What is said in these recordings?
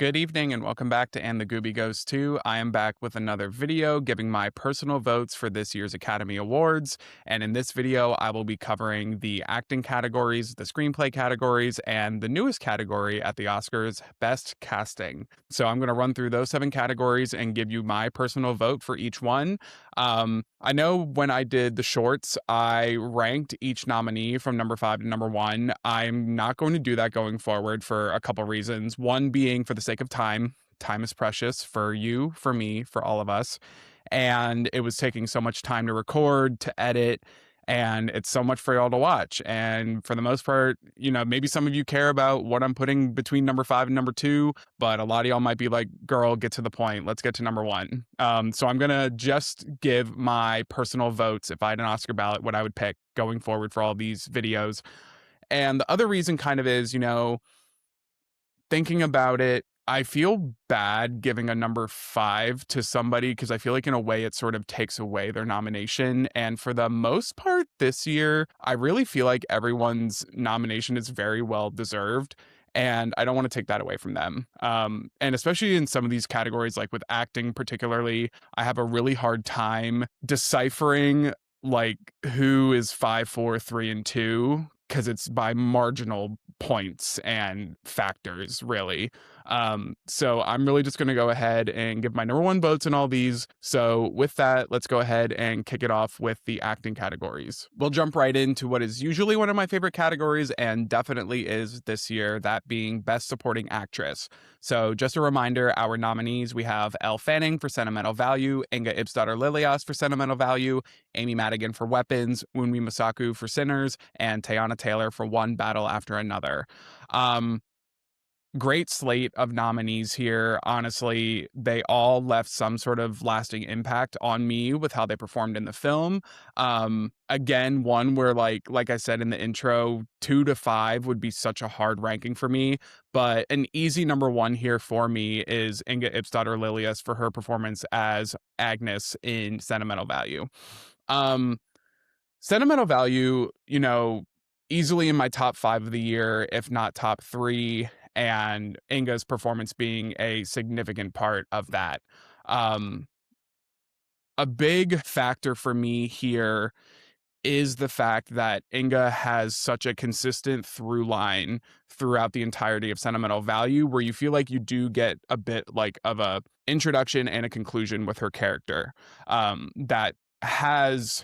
Good evening and welcome back to And the Gooby Goes Too. I am back with another video giving my personal votes for this year's Academy Awards. And in this video, I will be covering the acting categories, the screenplay categories, and the newest category at the Oscars, Best Casting. So I'm going to run through those 7 categories and give you my personal vote for each one. I know when I did the shorts, I ranked each nominee from number 5 to number 1. I'm not going to do that going forward for a couple reasons. One being for the sake of time. Time is precious for you, for me, for all of us. And it was taking so much time to record, to edit, and it's so much for y'all to watch. And for the most part, maybe some of you care about what I'm putting between number 5 and number 2, but a lot of y'all might be like, girl, get to the point. Let's get to number 1. So I'm going to just give my personal votes if I had an Oscar ballot, what I would pick going forward for all these videos. And the other reason kind of is, thinking about it, I feel bad giving a number 5 to somebody because I feel like in a way it sort of takes away their nomination. And for the most part this year, I really feel like everyone's nomination is very well deserved. And I don't want to take that away from them. And especially in some of these categories, like with acting particularly, I have a really hard time deciphering like who is 5, 4, 3, and 2 because it's by marginal points and factors, really. So I'm really just going to go ahead and give my number 1 votes in all these. So with that, let's go ahead and kick it off with the acting categories. We'll jump right into what is usually one of my favorite categories and definitely is this year, that being Best Supporting Actress. So just a reminder, our nominees, we have Elle Fanning for Sentimental Value, Inga Ipsdottir-Liljeås for Sentimental Value, Amy Madigan for Weapons, Wunmi Mosaku for Sinners, and Teyana Taylor for One Battle After Another. Great slate of nominees here. Honestly, they all left some sort of lasting impact on me with how they performed in the film. Again, one where like I said in the intro, 2 to 5 would be such a hard ranking for me, but an easy number 1 here for me is Inga Ipsdottir-Liljeås for her performance as Agnes in Sentimental Value. Sentimental Value, easily in my top 5 of the year, if not top 3, and Inga's performance being a significant part of that. A big factor for me here is the fact that Inga has such a consistent through line throughout the entirety of Sentimental Value, where you feel like you do get a bit like of a introduction and a conclusion with her character, that has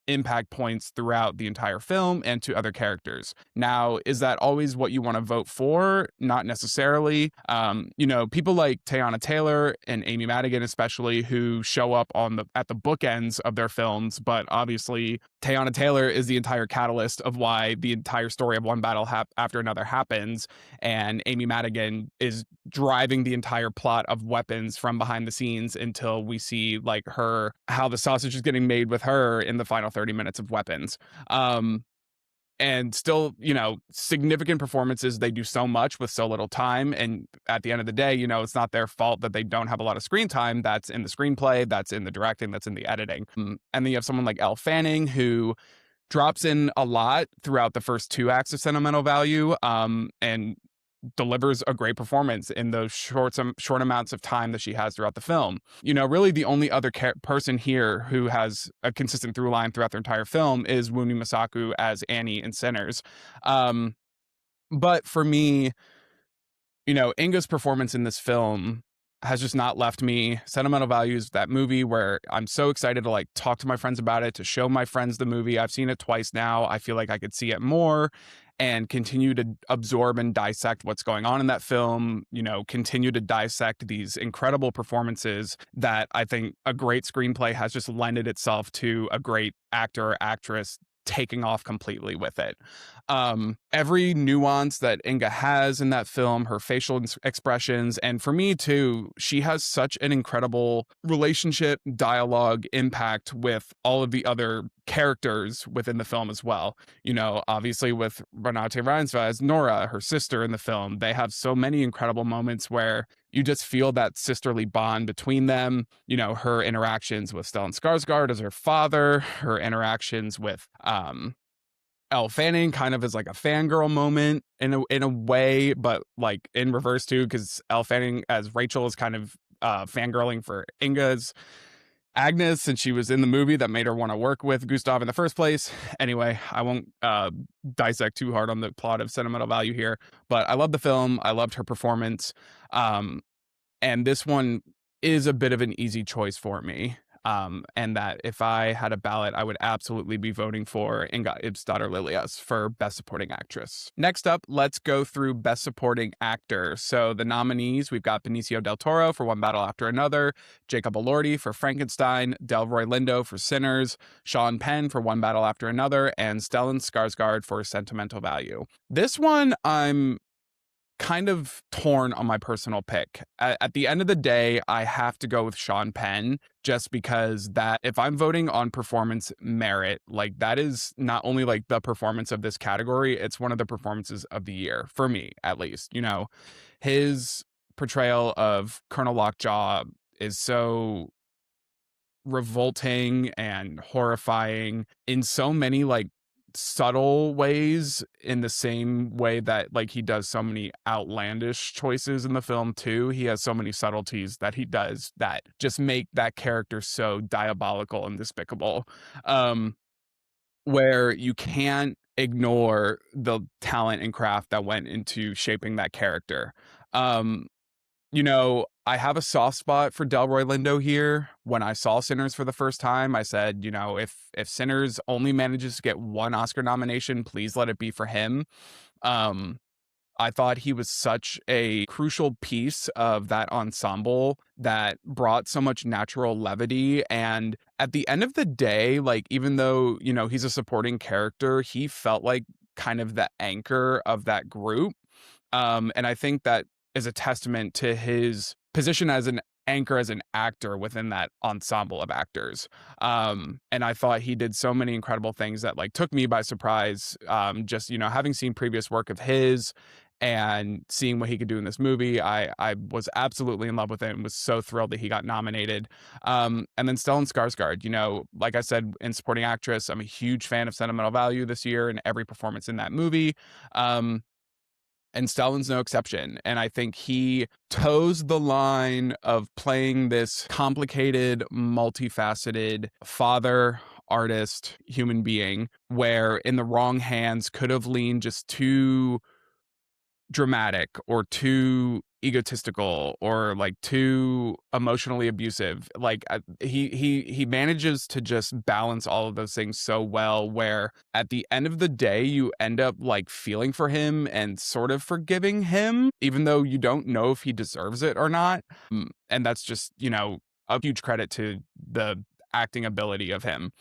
impact points throughout the entire film and to other characters. Now, is that always what you want to vote for? Not necessarily. People like Teyana Taylor and Amy Madigan especially, who show up at the bookends of their films, but obviously Teyana Taylor is the entire catalyst of why the entire story of One Battle After Another happens, and Amy Madigan is driving the entire plot of Weapons from behind the scenes until we see like how the sausage is getting made with her in the final 30 minutes of Weapons. And still, significant performances. They do so much with so little time. And at the end of the day, it's not their fault that they don't have a lot of screen time. That's in the screenplay, that's in the directing, that's in the editing. And then you have someone like Elle Fanning, who drops in a lot throughout the first 2 acts of Sentimental Value, and delivers a great performance in those short amounts of time that she has throughout the film. Really the only other person here who has a consistent through line throughout their entire film is Wunmi Mosaku as Annie in Sinners. But for me, Inga's performance in this film has just not left me. Sentimental Values, that movie where I'm so excited to like talk to my friends about it, to show my friends the movie. I've seen it twice now. I feel like I could see it more and continue to absorb and dissect what's going on in that film, continue to dissect these incredible performances that I think a great screenplay has just lended itself to a great actor or actress taking off completely with it. Every nuance that Inga has in that film, her facial expressions, and for me too, she has such an incredible relationship, dialogue, impact with all of the other characters within the film as well. Obviously with Renate Reinsve as Nora, her sister in the film, they have so many incredible moments where you just feel that sisterly bond between them. Her interactions with Stellan Skarsgård as her father, her interactions with Elle Fanning kind of is like a fangirl moment in a way, but like in reverse too, because Elle Fanning as Rachel is kind of fangirling for Inga's Agnes, and she was in the movie that made her want to work with Gustav in the first place. Anyway, I won't dissect too hard on the plot of sentimental value here, but I love the film. I loved her performance. Um, and this one is a bit of an easy choice for me. And that if I had a ballot, I would absolutely be voting for Inga Ibsdottir Lilias for Best Supporting Actress. Next up, let's go through Best Supporting Actor. So the nominees, we've got Benicio del Toro for One Battle After Another, Jacob Elordi for Frankenstein, Delroy Lindo for Sinners, Sean Penn for One Battle After Another, and Stellan Skarsgård for Sentimental Value. This one, I'm kind of torn on my personal pick. At the end of the day, I have to go with Sean Penn just because that if I'm voting on performance merit, like that is not only like the performance of this category, it's one of the performances of the year for me, at least. You know, his portrayal of Colonel Lockjaw is so revolting and horrifying in so many like subtle ways, in the same way that like he does so many outlandish choices in the film too. He has so many subtleties that he does that just make that character so diabolical and despicable, where you can't ignore the talent and craft that went into shaping that character. um you know, I have a soft spot for Delroy Lindo here. When I saw Sinners for the first time, I said, you know, if Sinners only manages to get one Oscar nomination, please let it be for him. Um, I thought he was such a crucial piece of that ensemble that brought so much natural levity. And at the end of the day, like, even though, you know, he's a supporting character, he felt like kind of the anchor of that group. And I think that is a testament to his position as an anchor, as an actor within that ensemble of actors. And I thought he did so many incredible things that like took me by surprise. Just, you know, having seen previous work of his and seeing what he could do in this movie, I was absolutely in love with it and was so thrilled that he got nominated. And then Stellan Skarsgård, you know, like I said, in supporting actress, I'm a huge fan of Sentimental Value this year and every performance in that movie. And Stellan's no exception. And I think he toes the line of playing this complicated, multifaceted father, artist, human being, where in the wrong hands could have leaned just too dramatic or too egotistical or like too emotionally abusive. Like he manages to just balance all of those things so well, where at the end of the day you end up like feeling for him and sort of forgiving him even though you don't know if he deserves it or not. And that's just, you know, a huge credit to the acting ability of him.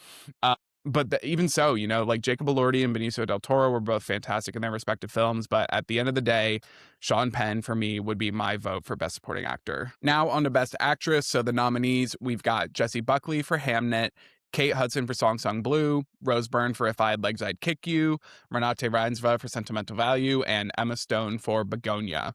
But even so, you know, like Jacob Elordi and Benicio del Toro were both fantastic in their respective films. But at the end of the day, Sean Penn for me would be my vote for Best Supporting Actor. Now on to Best Actress. So the nominees, we've got Jessie Buckley for Hamnet, Kate Hudson for Song Song Blue, Rose Byrne for If I Had Legs I'd Kick You, Renate Reinsve for Sentimental Value, and Emma Stone for Begonia.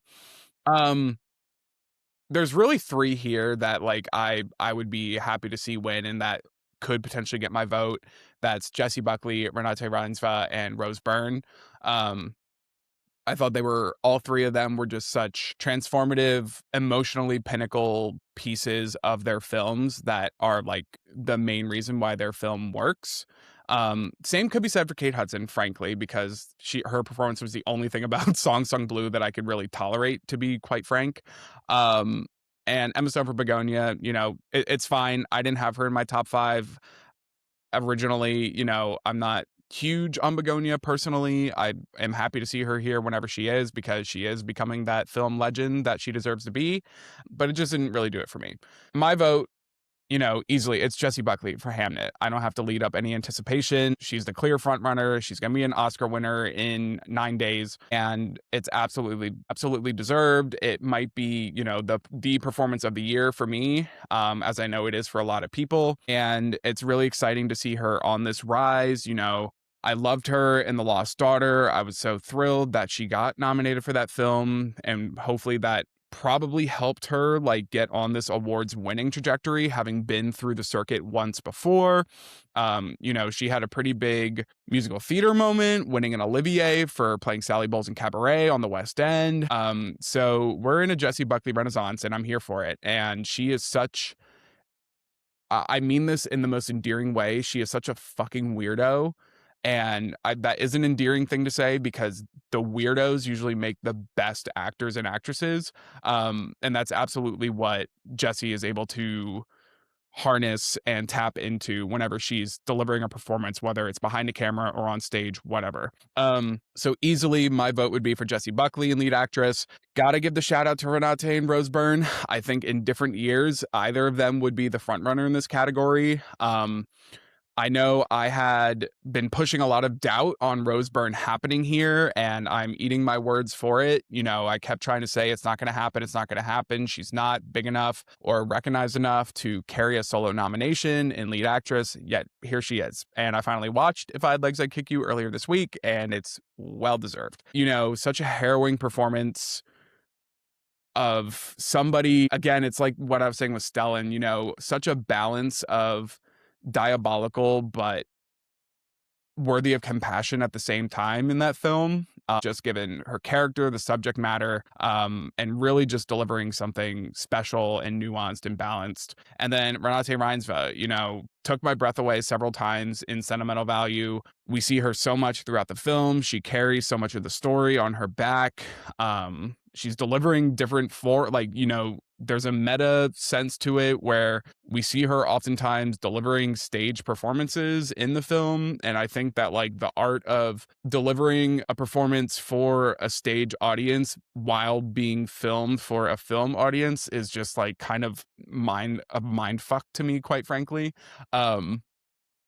There's really three here that like I would be happy to see win and that could potentially get my vote. That's Jessie Buckley, Renate Reinsve, and Rose Byrne. I thought they were, all three of them were just such transformative, emotionally pinnacle pieces of their films that are like the main reason why their film works. Same could be said for Kate Hudson, frankly, because her performance was the only thing about Song Sung Blue that I could really tolerate, to be quite frank. And Emma Stone for Begonia, you know, it's fine. I didn't have her in my top 5 originally. You know, I'm not huge on Begonia personally. I am happy to see her here whenever she is because she is becoming that film legend that she deserves to be, but it just didn't really do it for me. My vote, you know, easily, it's Jessie Buckley for Hamnet. I don't have to lead up any anticipation. She's the clear front runner. She's going to be an Oscar winner in 9 days, and it's absolutely deserved. It might be, you know, the performance of the year for me, as I know it is for a lot of people, and it's really exciting to see her on this rise. You know, I loved her in The Lost Daughter. I was so thrilled that she got nominated for that film, and hopefully that probably helped her like get on this awards winning trajectory, having been through the circuit once before. She had a pretty big musical theater moment, winning an Olivier for playing Sally Bowles in Cabaret on the West End. So we're in a Jessie Buckley renaissance, and I'm here for it. And she is such I mean this in the most endearing way. She is such a fucking weirdo. And that is an endearing thing to say because the weirdos usually make the best actors and actresses. And that's absolutely what Jessie is able to harness and tap into whenever she's delivering a performance, whether it's behind a camera or on stage, whatever. So easily my vote would be for Jessie Buckley in lead actress. Gotta give the shout out to Renate and Rose Byrne. I think in different years, either of them would be the front runner in this category. I know I had been pushing a lot of doubt on Rose Byrne happening here, and I'm eating my words for it. I kept trying to say it's not going to happen. It's not going to happen. She's not big enough or recognized enough to carry a solo nomination in lead actress, yet here she is. And I finally watched If I Had Legs, I'd Kick You earlier this week, and it's well deserved. Such a harrowing performance of somebody, again, it's like what I was saying with Stellan, such a balance of diabolical but worthy of compassion at the same time in that film, just given her character, the subject matter, and really just delivering something special and nuanced and balanced. And then Renate Reinsve, took my breath away several times in sentimental value. We see her so much throughout the film. She carries so much of the story on her back. She's delivering different there's a meta sense to it where we see her oftentimes delivering stage performances in the film. And I think that like the art of delivering a performance for a stage audience while being filmed for a film audience is just like kind of a mind fuck to me, quite frankly.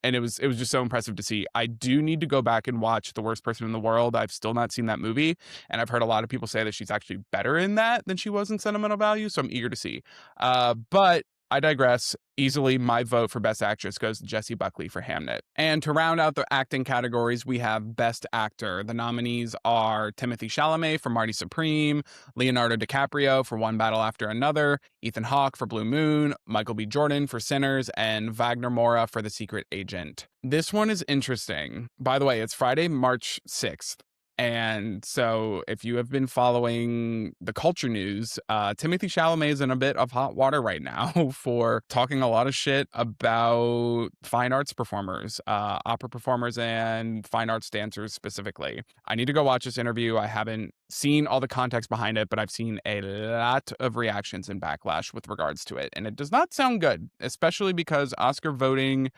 And it was just so impressive to see. I do need to go back and watch The Worst Person in the World. I've still not seen that movie, and I've heard a lot of people say that she's actually better in that than she was in Sentimental Value, so I'm eager to see. But I digress. Easily, my vote for Best Actress goes to Jessie Buckley for Hamnet. And to round out the acting categories, we have Best Actor. The nominees are Timothée Chalamet for Marty Supreme, Leonardo DiCaprio for One Battle After Another, Ethan Hawke for Blue Moon, Michael B. Jordan for Sinners, and Wagner Moura for The Secret Agent. This one is interesting. By the way, it's Friday, March 6th. And so if you have been following the culture news, Timothée Chalamet is in a bit of hot water right now for talking a lot of shit about fine arts performers, opera performers and fine arts dancers specifically. I need to go watch this interview. I haven't seen all the context behind it, but I've seen a lot of reactions and backlash with regards to it. And it does not sound good, especially because Oscar voting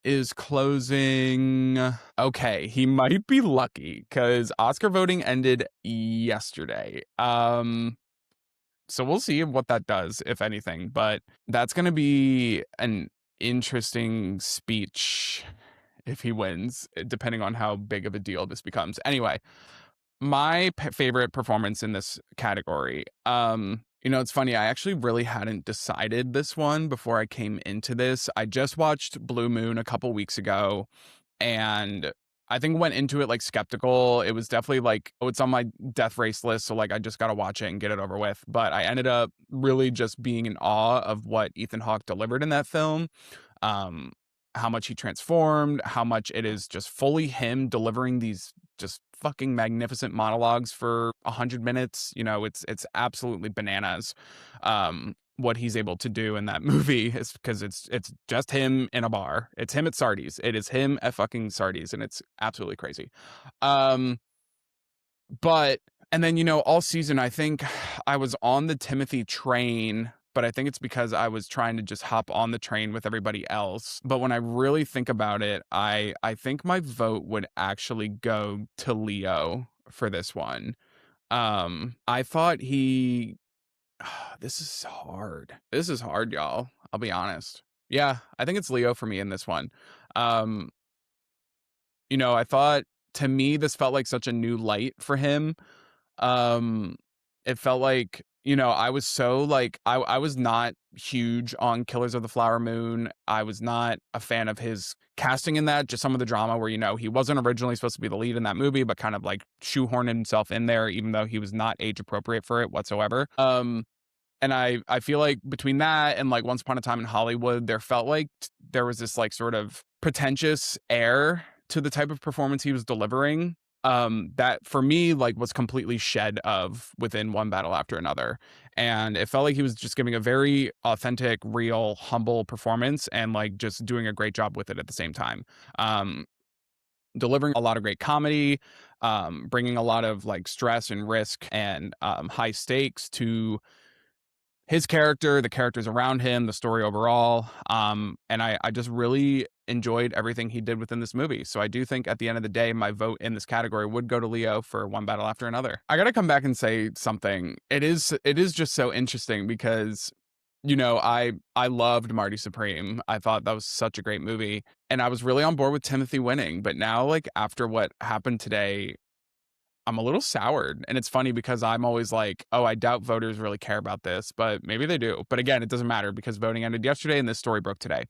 is closing. Okay, he might be lucky because Oscar voting ended yesterday. So we'll see what that does, if anything. But that's going to be an interesting speech if he wins, depending on how big of a deal this becomes. Anyway, my favorite performance in this category. It's funny. I actually really hadn't decided this one before I came into this. I just watched Blue Moon a couple weeks ago, and I think went into it like skeptical. It was definitely like, oh, it's on my death race list, so like I just gotta watch it and get it over with. But I ended up really just being in awe of what Ethan Hawke delivered in that film. Um, how much he transformed, how much it is just fully him delivering these just fucking magnificent monologues for 100 minutes. It's absolutely bananas. What he's able to do in that movie is because it's just him in a bar. It's him at Sardi's. It is him at fucking Sardi's, and it's absolutely crazy. But and then all season I think I was on the Timothy train, but I think it's because I was trying to just hop on the train with everybody else. But when I really think about it, I think my vote would actually go to Leo for this one. I thought this is hard. This is hard, y'all. I'll be honest. Yeah, I think it's Leo for me in this one. I thought, to me, this felt like such a new light for him. It felt like I was so like I was not huge on Killers of the Flower Moon. I was not a fan of his casting in that, just some of the drama where, he wasn't originally supposed to be the lead in that movie, but kind of like shoehorned himself in there, even though he was not age appropriate for it whatsoever. And I feel like between that and like Once Upon a Time in Hollywood, there felt like there was this like sort of pretentious air to the type of performance he was delivering, that for me like was completely shed of within One Battle After Another. And it felt like he was just giving a very authentic, real, humble performance and like just doing a great job with it at the same time. Um, Delivering a lot of great comedy, bringing a lot of like stress and risk and high stakes to his character, the characters around him, the story overall. And I just really enjoyed everything he did within this movie. So I do think at the end of the day, my vote in this category would go to Leo for One Battle After Another. I gotta come back and say something. It is just so interesting because I loved Marty Supreme. I thought that was such a great movie. And I was really on board with Timothy winning. But now, like after what happened today, I'm a little soured. And it's funny because I'm always like, oh, I doubt voters really care about this, but maybe they do. But again, it doesn't matter because voting ended yesterday and this story broke today.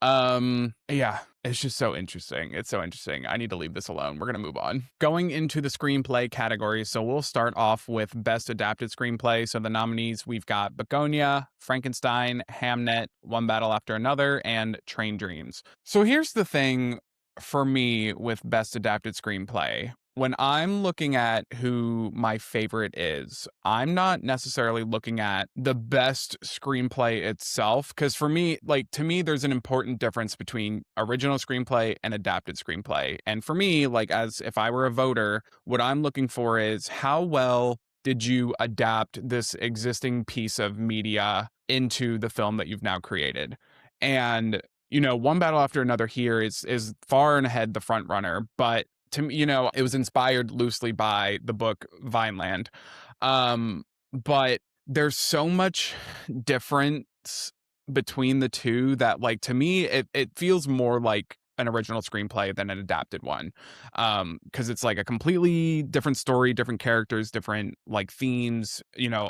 Yeah, it's just so interesting. It's so interesting. I need to leave this alone. We're going to move on. Going into the screenplay category. So we'll start off with best adapted screenplay. So the nominees, we've got Begonia, Frankenstein, Hamnet, One Battle After Another, and Train Dreams. So here's the thing for me with best adapted screenplay. When I'm looking at who my favorite is, I'm not necessarily looking at the best screenplay itself. Because for me, like to me, there's an important difference between original screenplay and adapted screenplay. And for me, like as if I were a voter, what I'm looking for is how well did you adapt this existing piece of media into the film that you've now created? And One Battle After Another here is far and ahead the front runner, but to me, it was inspired loosely by the book Vineland. But there's so much difference between the two that like to me it feels more like an original screenplay than an adapted one. Because it's like a completely different story, different characters, different like themes,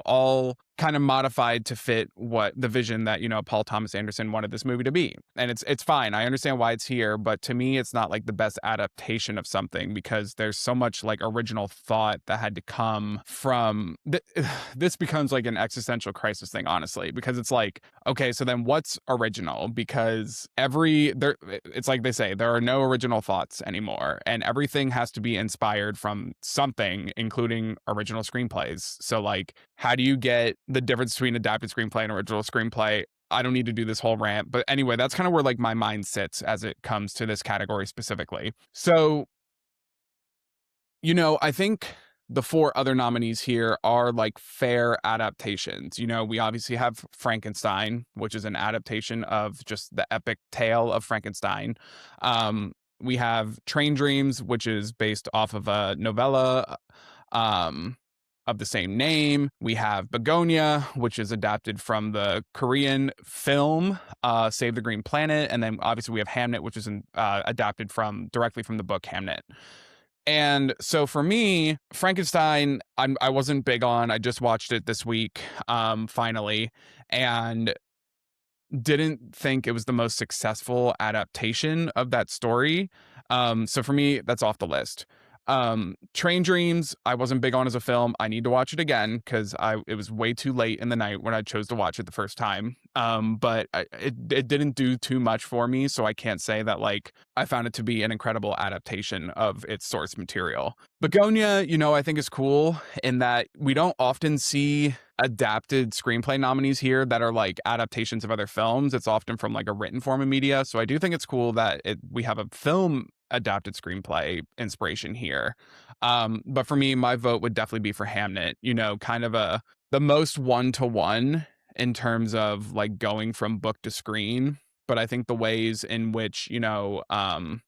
all kind of modified to fit what the vision that Paul Thomas Anderson wanted this movie to be. And it's fine. I understand why it's here, but to me it's not like the best adaptation of something because there's so much like original thought that had to come from this becomes like an existential crisis thing, honestly, because it's like, okay, so then what's original? Because it's like they say there are no original thoughts anymore and everything has to be inspired from something, including original screenplays. So like how do you get the difference between adapted screenplay and original screenplay? I don't need to do this whole rant, but anyway, that's kind of where like my mind sits as it comes to this category specifically. So, I think the four other nominees here are like fair adaptations. We obviously have Frankenstein, which is an adaptation of just the epic tale of Frankenstein. We have Train Dreams, which is based off of a novella. Of the same name. We have Begonia, which is adapted from the Korean film Save the Green Planet, and then obviously we have Hamnet, which is adapted directly from the book Hamnet. And so for me, Frankenstein, I wasn't big on. I just watched it this week, finally, and didn't think it was the most successful adaptation of that story. So for me, that's off the list. Train Dreams, I wasn't big on as a film. I need to watch it again because it was way too late in the night when I chose to watch it the first time. But it didn't do too much for me, so I can't say that like I found it to be an incredible adaptation of its source material. Begonia, I think is cool in that we don't often see adapted screenplay nominees here that are like adaptations of other films. It's often from like a written form of media. So I do think it's cool that we have a film adapted screenplay inspiration here. But for me, my vote would definitely be for Hamnet, kind of the most one-to-one in terms of like going from book to screen. But I think the ways in which, Chloe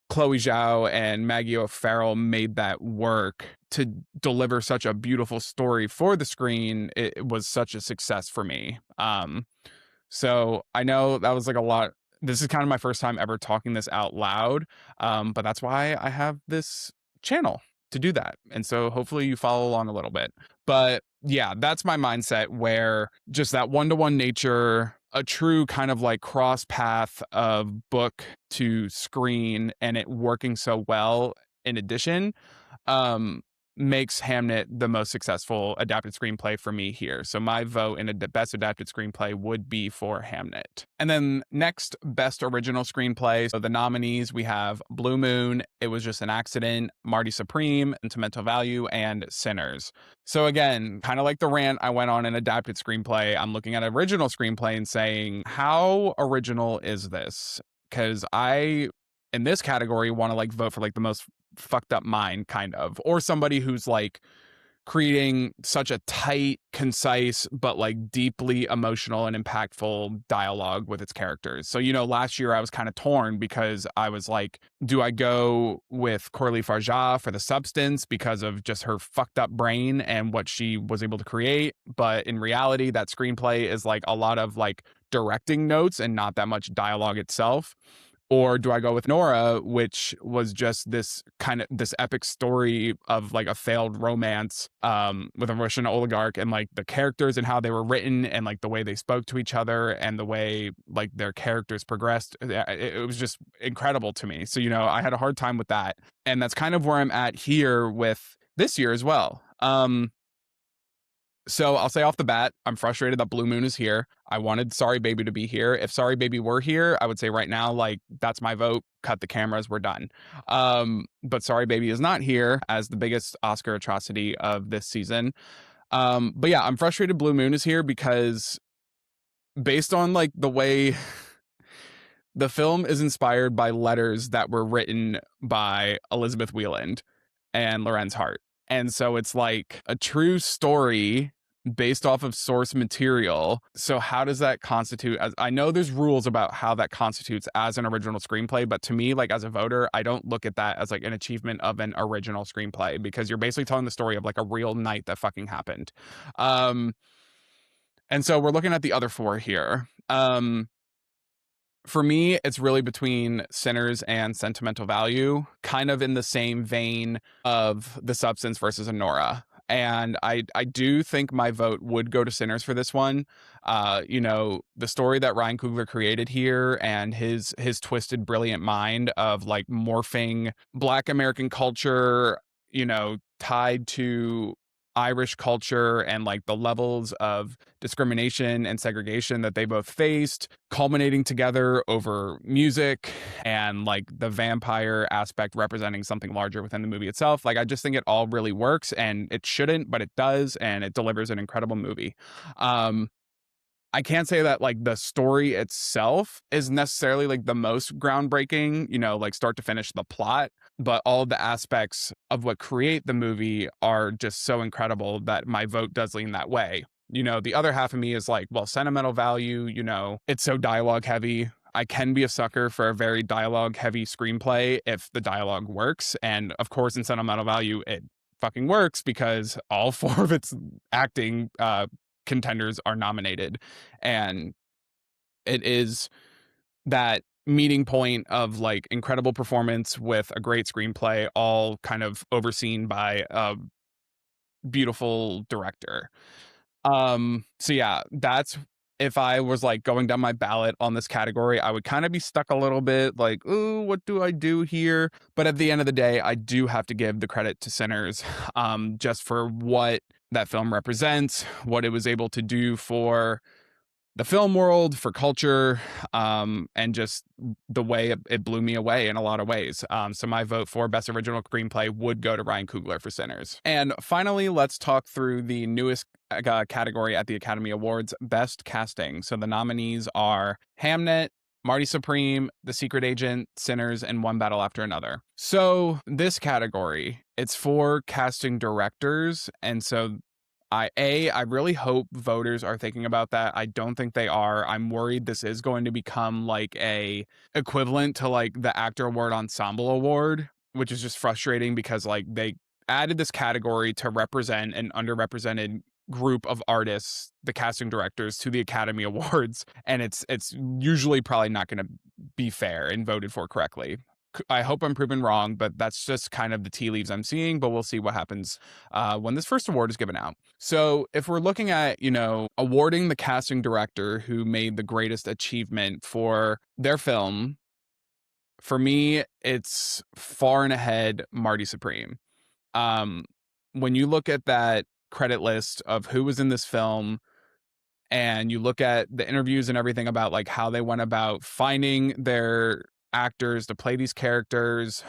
Zhao and Maggie O'Farrell made that work to deliver such a beautiful story for the screen, it was such a success for me. So I know that was like a lot. This is kind of my first time ever talking this out loud. But that's why I have this channel. to do that. And so hopefully you follow along a little bit. But yeah, that's my mindset where just that one-to-one nature, a true kind of like cross path of book to screen and it working so well in addition, um, makes Hamnet the most successful adapted screenplay for me here. So my vote in a best adapted screenplay would be for Hamnet. And then next, best original screenplay. So the nominees, we have Blue Moon, It Was Just an Accident, Marty Supreme, Sentimental Value, and Sinners. So again, kind of like the rant I went on in adapted screenplay, I'm looking at original screenplay and saying, how original is this? Because I, in this category, want to like vote for like the most fucked up mind kind of, or somebody who's like creating such a tight, concise, but like deeply emotional and impactful dialogue with its characters. So, you know, last year I was kind of torn because I was like, do I go with Coralie Farjah for the substance because of just her fucked up brain and what she was able to create? But in reality, that screenplay is like a lot of like directing notes and not that much dialogue itself. Or do I go with Nora, which was just this kind of this epic story of like a failed romance with a Russian oligarch and like the characters and how they were written and like the way they spoke to each other and the way like their characters progressed. It was just incredible to me. So, you know, I had a hard time with that. And that's kind of where I'm at here with this year as well. So I'll say off the bat, I'm frustrated that Blue Moon is here. I wanted Sorry Baby to be here. If Sorry Baby were here, I would say right now, like, that's my vote. Cut the cameras, we're done. But Sorry Baby is not here as the biggest Oscar atrocity of this season. But yeah, I'm frustrated Blue Moon is here because based on like the way the film is inspired by letters that were written by Elizabeth Wheeland and Lorenz Hart. And so it's like a true story based off of source material. So how does that constitute as I know there's rules about how that constitutes as an original screenplay, but to me, like as a voter, I don't look at that as like an achievement of an original screenplay because you're basically telling the story of like a real night that fucking happened. And so we're looking at the other four here. For me, it's really between Sinners and Sentimental Value, kind of in the same vein of The Substance versus Anora. And I do think my vote would go to Sinners for this one. You know, the story that Ryan Coogler created here and his twisted, brilliant mind of like morphing Black American culture, you know, tied to Irish culture and like the levels of discrimination and segregation that they both faced, culminating together over music and like the vampire aspect representing something larger within the movie itself. Like, I just think it all really works and it shouldn't, but it does, and it delivers an incredible movie. I can't say that like the story itself is necessarily like the most groundbreaking, you know, like start to finish the plot, but all of the aspects of what create the movie are just so incredible that my vote does lean that way. You know, the other half of me is like, well, Sentimental Value, you know, it's so dialogue heavy. I can be a sucker for a very dialogue heavy screenplay if the dialogue works. And of course, in Sentimental Value, it fucking works because all four of its acting contenders are nominated, and it is that meeting point of like incredible performance with a great screenplay, all kind of overseen by a beautiful director. So yeah, that's if I was like going down my ballot on this category, I would kind of be stuck a little bit like, ooh, what do I do here? But at the end of the day, I do have to give the credit to Sinners, just for what that film represents, what it was able to do for the film world, for culture, and just the way it blew me away in a lot of ways. So my vote for Best Original Screenplay would go to Ryan Coogler for Sinners. And finally, let's talk through the newest category at the Academy Awards, Best Casting. So the nominees are Hamnet, Marty Supreme, The Secret Agent, Sinners, and One Battle After Another. So this category, it's for casting directors, and so I really hope voters are thinking about that. I don't think they are. I'm worried this is going to become like a equivalent to like the Actor Award Ensemble Award, which is just frustrating because like they added this category to represent an underrepresented group of artists, the casting directors, to the Academy Awards, and it's usually probably not going to be fair and voted for correctly. I hope I'm proven wrong, but that's just kind of the tea leaves I'm seeing. But we'll see what happens when this first award is given out. So, if we're looking at, awarding the casting director who made the greatest achievement for their film, for me, it's far and ahead Marty Supreme. Um, when you look at that credit list of who was in this film, and you look at the interviews and everything about like how they went about finding their actors to play these characters,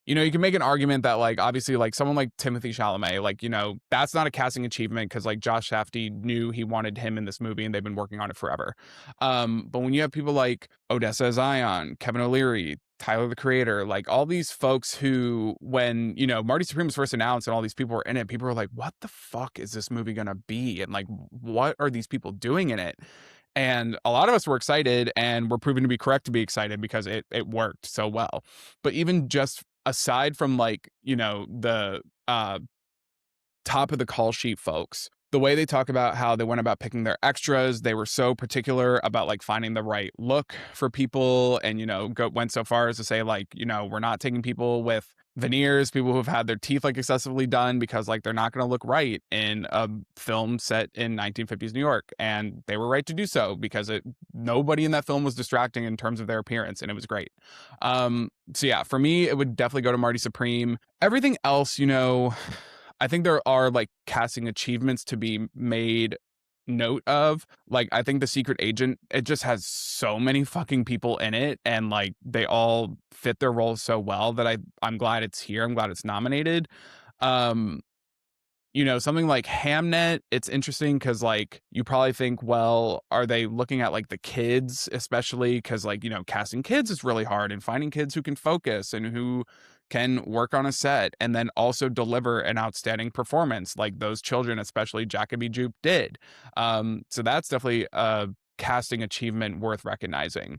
you can make an argument that like obviously like someone like Timothy Chalamet, like, that's not a casting achievement because like Josh Safdie knew he wanted him in this movie and they've been working on it forever. But when you have people like Odessa Zion, Kevin O'Leary, Tyler the Creator, like all these folks who, when, Marty Supreme was first announced and all these people were in it, people were like, what the fuck is this movie gonna be? And like, what are these people doing in it? And a lot of us were excited and were proven to be correct to be excited because it worked so well. But even just aside from like, the top of the call sheet folks, the way they talk about how they went about picking their extras, they were so particular about like finding the right look for people, and went so far as to say like, we're not taking people with veneers, people who've had their teeth like excessively done, because like they're not going to look right in a film set in 1950s New York. And they were right to do so because nobody in that film was distracting in terms of their appearance, and it was great. So yeah, for me it would definitely go to Marty Supreme. Everything else, I think there are like casting achievements to be made note of. Like, I think The Secret Agent, it just has so many fucking people in it, and like they all fit their roles so well that I'm glad it's here. I'm glad it's nominated. Um, something like Hamnet, it's interesting because like you probably think, well, are they looking at like the kids, especially because like, casting kids is really hard, and finding kids who can focus and who can work on a set and then also deliver an outstanding performance like those children, especially Jacoby Jupe, did. So that's definitely a casting achievement worth recognizing.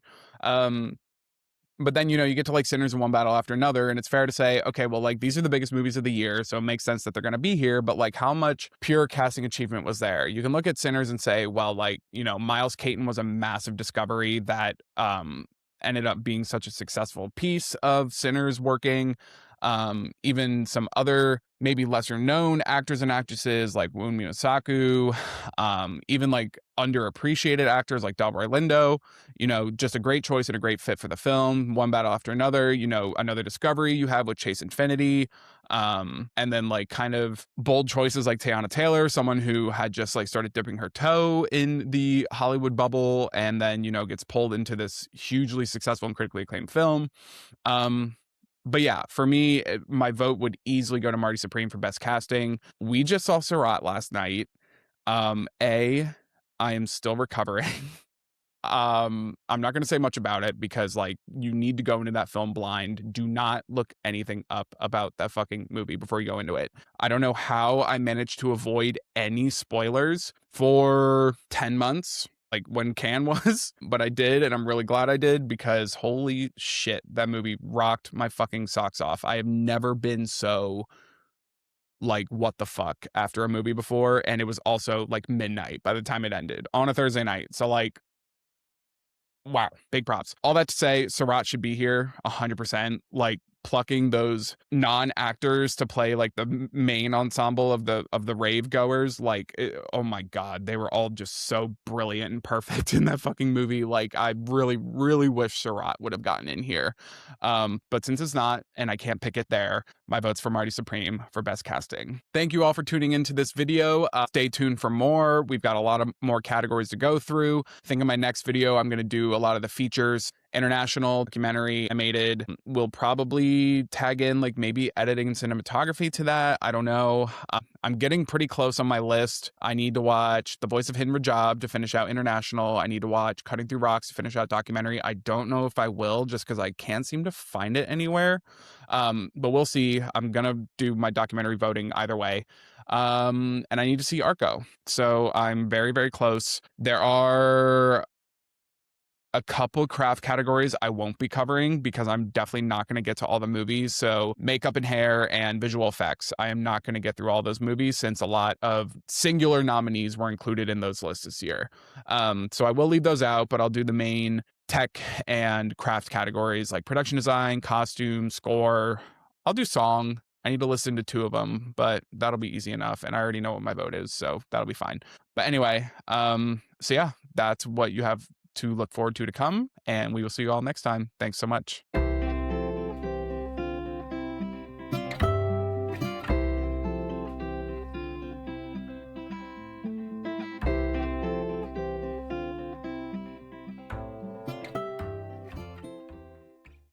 But then, you get to like Sinners and One Battle After Another, and it's fair to say, okay, well, like these are the biggest movies of the year, so it makes sense that they're going to be here. But like, how much pure casting achievement was there? You can look at Sinners and say, well, like, Miles Caton was a massive discovery that ended up being such a successful piece of Sinners working. Even some other maybe lesser known actors and actresses like Woon Minasaku, even like underappreciated actors like Delroy Lindo, just a great choice and a great fit for the film. One Battle After Another, another discovery you have with Chase Infinity. And then like kind of bold choices like Teyana Taylor, someone who had just like started dipping her toe in the Hollywood bubble and then, gets pulled into this hugely successful and critically acclaimed film. But yeah, for me, my vote would easily go to Marty Supreme for best casting. We just saw Surat last night. I am still recovering. I'm not going to say much about it because like you need to go into that film blind. Do not look anything up about that fucking movie before you go into it. I don't know how I managed to avoid any spoilers for 10 months, like when Cannes was, but I did, and I'm really glad I did because holy shit, that movie rocked my fucking socks off. I have never been so like what the fuck after a movie before, and it was also like midnight by the time it ended on a Thursday night. So like, wow, big props. All that to say, Surat should be here 100%. Like plucking those non-actors to play like the main ensemble of the rave goers, like oh my god, they were all just so brilliant and perfect in that fucking movie. Like I really really wish Surat would have gotten in here, but since it's not and I can't pick it there, my vote's for Marty Supreme for best casting. Thank you all for tuning into this video. Stay tuned for more. We've got a lot of more categories to go through. I think in my next video I'm going to do a lot of the features, international, documentary, animated. We'll probably tag in like maybe editing and cinematography to that. I don't know. I'm getting pretty close on my list. I need to watch The Voice of Hidden Rajab to finish out international. I need to watch Cutting Through Rocks to finish out documentary. I don't know if I will just because I can't seem to find it anywhere. But we'll see. I'm going to do my documentary voting either way. And I need to see Arco. So I'm very, very close. There are a couple craft categories I won't be covering because I'm definitely not going to get to all the movies. So makeup and hair and visual effects, I am not going to get through all those movies since a lot of singular nominees were included in those lists this year. So I will leave those out, but I'll do the main tech and craft categories like production design, costume, score. I'll do song. I need to listen to two of them, but that'll be easy enough. And I already know what my vote is, so that'll be fine. But anyway, so yeah, that's what you have to look forward to come. And we will see you all next time. Thanks so much.